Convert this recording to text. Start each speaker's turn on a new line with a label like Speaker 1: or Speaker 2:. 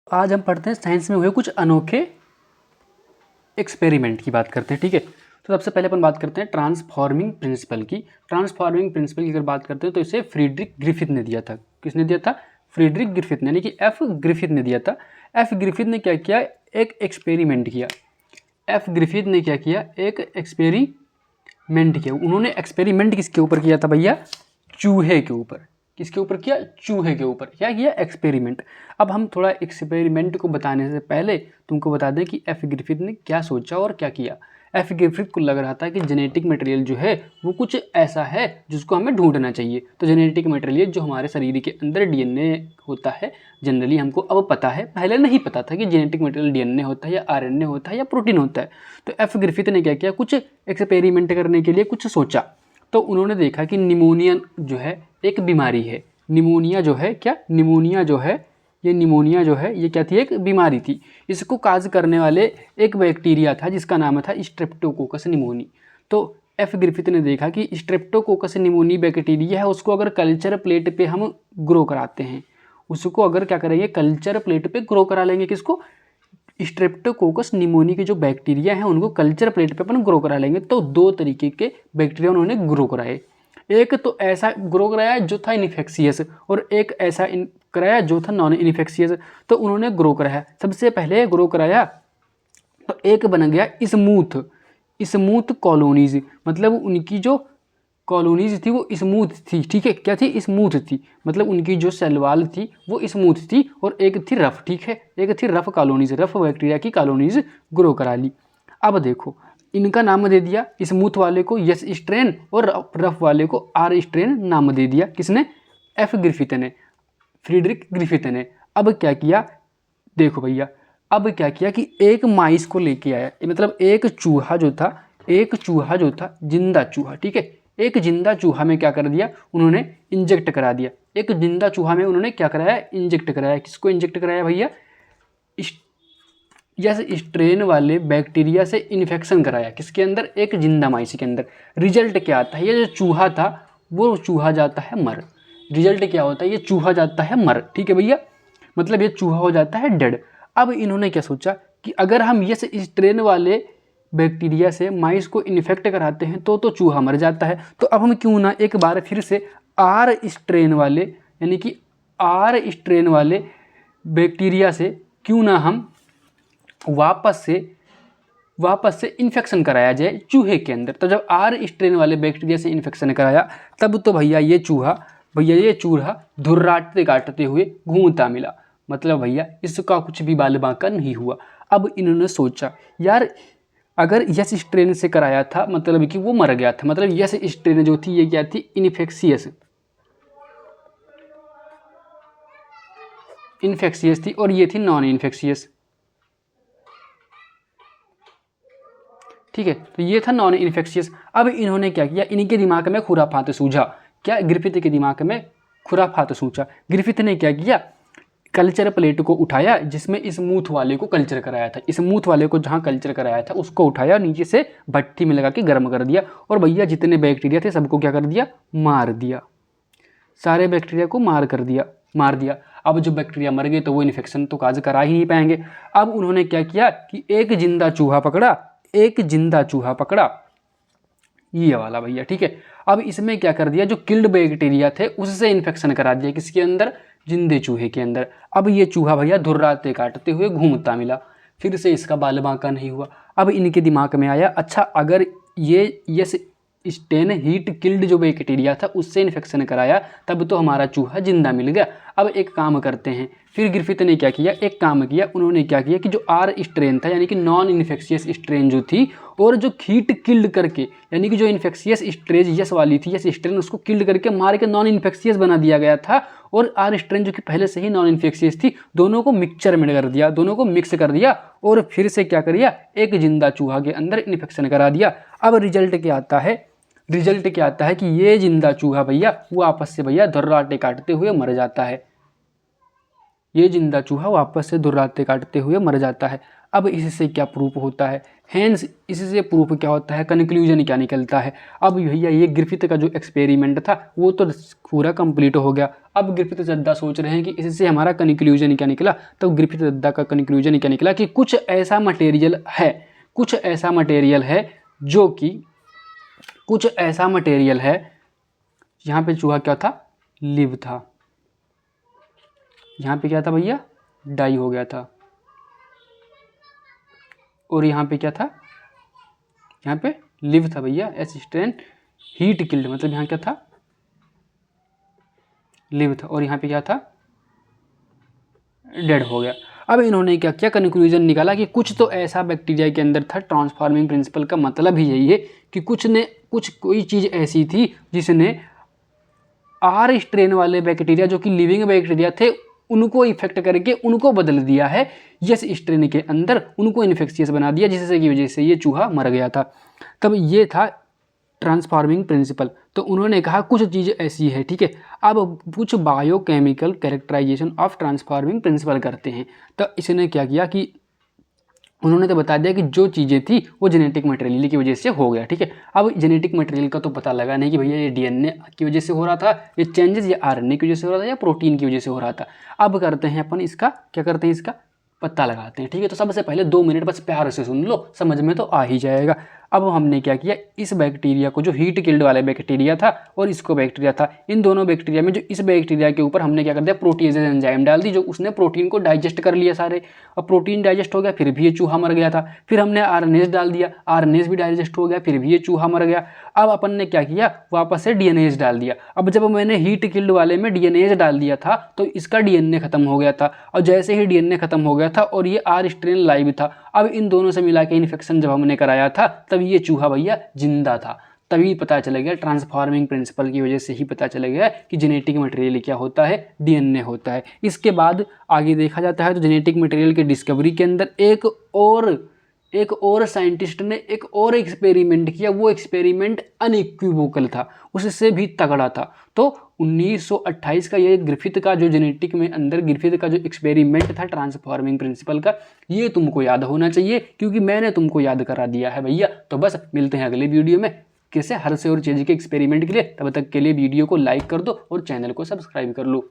Speaker 1: आज हम पढ़ते हैं साइंस में हुए कुछ अनोखे एक्सपेरिमेंट की बात करते हैं। ठीक है, तो सबसे पहले अपन बात करते हैं ट्रांसफॉर्मिंग प्रिंसिपल की। ट्रांसफॉर्मिंग प्रिंसिपल की अगर बात करते हैं तो इसे फ्रीडरिक ग्रिफिथ ने दिया था। किसने दिया था? फ्रीडरिक ग्रिफिथ ने, यानी कि एफ ग्रिफिथ ने दिया था। एफ ग्रिफिथ ने क्या किया? एक एक्सपेरिमेंट किया। एफ ग्रिफिथ ने क्या किया? एक एक्सपेरिमेंट किया। उन्होंने एक्सपेरिमेंट किसके ऊपर किया था भैया? चूहे के ऊपर। किसके ऊपर किया? चूहे के ऊपर। क्या किया? एक्सपेरिमेंट। अब हम थोड़ा एक्सपेरिमेंट को बताने से पहले तुमको बता दें कि एफ ग्रिफिथ ने क्या सोचा और क्या किया। एफ ग्रिफिथ को लग रहा था कि जेनेटिक मटेरियल जो है वो कुछ ऐसा है जिसको हमें ढूंढना चाहिए। तो जेनेटिक मटेरियल जो हमारे शरीर के अंदर डीएनए होता है, जनरली हमको अब पता है, पहले नहीं पता था कि जेनेटिक मटेरियल डीएनए होता है या आरएनए होता है या प्रोटीन होता है। तो एफ ग्रिफिथ ने क्या किया? कुछ एक्सपेरिमेंट करने के लिए कुछ सोचा। तो उन्होंने देखा कि निमोनिया जो है एक बीमारी है। निमोनिया जो है क्या? निमोनिया जो है ये क्या थी? एक बीमारी थी। इसको काज करने वाले एक बैक्टीरिया था जिसका नाम था स्ट्रेप्टोकोकस निमोनी। तो एफ ग्रिफिथ ने देखा कि स्ट्रेप्टोकोकस निमोनी बैक्टीरिया है, उसको अगर कल्चर प्लेट पे हम ग्रो कराते हैं, उसको अगर क्या करेंगे? कल्चर प्लेट पे ग्रो करा लेंगे। किसको? स्ट्रेप्टोकोकस निमोनी के जो बैक्टीरिया हैं उनको कल्चर प्लेट पे अपन ग्रो करा लेंगे। तो दो तरीके के बैक्टीरिया उन्होंने ग्रो कराए। एक तो ऐसा ग्रो कराया जो था इन्फेक्शियस, और एक ऐसा कराया जो था नॉन इन्फेक्शियस। तो उन्होंने ग्रो कराया। सबसे पहले ग्रो कराया तो एक बन गया स्मूथ कॉलोनीज। मतलब उनकी जो कॉलोनीज थी वो स्मूथ थी। ठीक है, क्या थी? स्मूथ थी। मतलब उनकी जो सेल वॉल थी वो स्मूथ थी, और एक थी रफ। ठीक है, एक थी रफ कॉलोनीज, रफ बैक्टीरिया की कॉलोनीज ग्रो करा ली। अब देखो, इनका नाम दे दिया स्मूथ वाले को यस स्ट्रेन और रफ वाले को आर स्ट्रेन नाम दे दिया। किसने? एफ ग्रिफिथ ने, फ्रीडरिक ग्रिफिथ ने। अब क्या किया? देखो भैया, अब क्या किया कि एक माइस को लेके आया, मतलब एक चूहा जो था जिंदा चूहा। ठीक है, एक जिंदा चूहा में क्या कर दिया? उन्होंने इंजेक्ट करा दिया। एक जिंदा चूहा में उन्होंने क्या कराया? इंजेक्ट कराया। किसको इंजेक्ट कराया भैया? यस स्ट्रेन वाले बैक्टीरिया से इन्फेक्शन कराया। किसके अंदर? एक जिंदा माइस के अंदर। रिजल्ट क्या आता है? ये जो चूहा था वो चूहा जाता है मर। रिजल्ट क्या होता है? ये चूहा जाता है मर। ठीक है भैया, मतलब ये चूहा हो जाता है डेड। अब इन्होंने क्या सोचा कि अगर हम यस स्ट्रेन वाले बैक्टीरिया से माइस को इन्फेक्ट कराते हैं तो चूहा मर जाता है। तो अब हम क्यों ना एक बार फिर से आर स्ट्रेन वाले, यानी कि आर स्ट्रेन वाले बैक्टीरिया से क्यों ना हम वापस से इन्फेक्शन कराया जाए चूहे के अंदर। तो जब आर स्ट्रेन वाले बैक्टीरिया से इन्फेक्शन कराया तब तो भैया ये चूहा धुर्राटते काटते हुए घूमता मिला। मतलब भैया इसका कुछ भी बाल बांका नहीं हुआ। अब इन्होंने सोचा यार, अगर यस स्ट्रेन से कराया था मतलब कि वो मर गया था, मतलब यस स्ट्रेन जो थी ये क्या थी? इन्फेक्शियस थी, और ये थी नॉन इन्फेक्शियस। ठीक है, तो ये था नॉन इन्फेक्शियस। अब इन्होंने क्या किया? इनके दिमाग में खुराफात सूझा। क्या? ग्रिफिथ के दिमाग में खुराफात सूझा। ग्रिफिथ ने क्या किया? कल्चर प्लेट को उठाया जिसमें स्मूथ वाले को कल्चर कराया था। स्मूथ वाले को जहाँ कल्चर कराया था उसको उठाया, नीचे से भट्टी में लगा के गर्म कर दिया, और भैया जितने बैक्टीरिया थे सबको क्या कर दिया? मार दिया। सारे बैक्टीरिया को मार दिया। अब जो बैक्टीरिया मर गए तो वो इन्फेक्शन तो काज करा ही नहीं पाएंगे। अब उन्होंने क्या किया कि एक जिंदा चूहा पकड़ा, ये वाला भैया। ठीक है, अब इसमें क्या कर दिया? जो किल्ड बैक्टीरिया थे उससे इन्फेक्शन करा दिया। किसके अंदर? जिंदे चूहे के अंदर। अब ये चूहा भैया धुर्राते काटते हुए घूमता मिला, फिर से इसका बाल बांका नहीं हुआ। अब इनके दिमाग में आया, अच्छा अगर ये स्टेन हीट किल्ड जो बैक्टीरिया था उससे इन्फेक्शन कराया तब तो हमारा चूहा जिंदा मिल गया। अब एक काम करते हैं। फिर ग्रिफिथ ने क्या किया? एक काम किया। उन्होंने क्या किया कि जो आर स्ट्रेन था यानी कि नॉन इन्फेक्शियस स्ट्रेन जो थी, और जो हीट किल्ड करके, यानी कि जो इन्फेक्शियस स्ट्रेन यस वाली थी, यस स्ट्रेन, उसको किल्ड करके मार के नॉन इन्फेक्शियस बना दिया गया था, और आर स्ट्रेन जो कि पहले से ही नॉन इन्फेक्शियस थी, दोनों को मिक्सचर में कर दिया, दोनों को मिक्स कर दिया, और फिर से क्या कर दिया? एक जिंदा चूहा के अंदर इन्फेक्शन करा दिया। अब रिजल्ट क्या आता है कि ये जिंदा चूहा भैया वो आपस से भैया धुर्राटे काटते हुए मर जाता है। ये जिंदा चूहा वापस से दुर्राते काटते हुए मर जाता है। अब इससे क्या प्रूफ होता है, हेंस इससे प्रूफ क्या होता है, कंक्लूजन क्या निकलता है। अब भैया ये ग्रिफिथ का जो एक्सपेरिमेंट था वो तो पूरा कंप्लीट हो गया। अब ग्रिफिथ दद्दा सोच रहे हैं कि इससे हमारा कंक्लूजन क्या निकला। तो ग्रिफिथ दद्दा का कंक्लूजन क्या निकला कि कुछ ऐसा मटेरियल है, कुछ ऐसा मटेरियल है जो कि कुछ ऐसा मटेरियल है, यहाँ पे चूहा क्या था, लिव था, यहाँ पे क्या था भैया, डाई हो गया था, और यहाँ पे क्या था, यहाँ पे लिव था भैया, एस स्ट्रेन हीट किल्ड, मतलब यहाँ क्या था, लिव था, और यहाँ पे क्या था, डेड हो गया। अब इन्होंने क्या किया, कंक्लूजन निकाला कि कुछ तो ऐसा बैक्टीरिया के अंदर था। ट्रांसफॉर्मिंग प्रिंसिपल का मतलब ही यही है कि कोई चीज़ ऐसी थी जिसने आर स्ट्रेन वाले बैक्टीरिया जो कि लिविंग बैक्टीरिया थे उनको इफेक्ट करके उनको बदल दिया है यस स्ट्रेन के अंदर, उनको इन्फेक्शियस बना दिया, जिससे की वजह से ये चूहा मर गया था। तब ये था ट्रांसफॉर्मिंग प्रिंसिपल। तो उन्होंने कहा कुछ चीज़ ऐसी है, ठीक है। अब कुछ biochemical characterisation of transforming principle करते हैं। तो इसने क्या किया कि उन्होंने तो बता दिया कि जो चीज़ें थी वो जेनेटिक मटेरियल की वजह से हो गया, ठीक है। अब जेनेटिक मटेरियल का तो पता लगा नहीं कि भैया ये डीएनए की वजह से हो रहा था, ये चेंजेस या आरएनए की वजह से हो रहा था, या प्रोटीन की वजह से हो रहा था। अब करते हैं अपन इसका, क्या करते हैं, इसका पता लगाते हैं, ठीक है। तो सबसे पहले 2 मिनट बस प्यार से सुन लो, समझ में तो आ ही जाएगा। अब हमने क्या किया, इस बैक्टीरिया को, जो हीट किल्ड वाला बैक्टीरिया था और इसको बैक्टीरिया था, इन दोनों बैक्टीरिया में जो इस बैक्टीरिया के ऊपर हमने क्या कर दिया, प्रोटीजेज एंजाइम डाल दी, जो उसने प्रोटीन को डाइजेस्ट कर लिया सारे। और प्रोटीन डाइजेस्ट हो गया, फिर भी ये चूहा मर गया था। फिर हमने आरएनएज डाल दिया, आरएनएज भी डाइजेस्ट हो गया, फिर भी ये चूहा मर गया। अब अपन ने क्या किया, वापस से डीएनएज डाल दिया। अब जब मैंने हीट किल्ड वाले में डीएनएज डाल दिया था तो इसका डीएनए खत्म हो गया था, और जैसे ही डीएनए खत्म हो गया था और ये आर स्ट्रेन लाइव था, अब इन दोनों से मिला के इन्फेक्शन जब हमने कराया था तब ये चूहा भैया जिंदा था। तभी पता चल गया, ट्रांसफॉर्मिंग प्रिंसिपल की वजह से ही पता चल गया कि जेनेटिक मटेरियल क्या होता है, डीएनए होता है। इसके बाद आगे देखा जाता है तो जेनेटिक मटेरियल के डिस्कवरी के अंदर एक और साइंटिस्ट ने एक और एक्सपेरिमेंट किया। वो एक्सपेरिमेंट अनइक्विवोकल था, उससे भी तगड़ा था। तो 1928 का ये ग्रिफिथ का जो जेनेटिक में अंदर ग्रिफिथ का जो एक्सपेरिमेंट था ट्रांसफॉर्मिंग प्रिंसिपल का, ये तुमको याद होना चाहिए क्योंकि मैंने तुमको याद करा दिया है भैया। तो बस मिलते हैं अगले वीडियो में कैसे हर से और चीज़ के एक्सपेरिमेंट के लिए। तब तक के लिए वीडियो को लाइक कर दो और चैनल को सब्सक्राइब कर लो।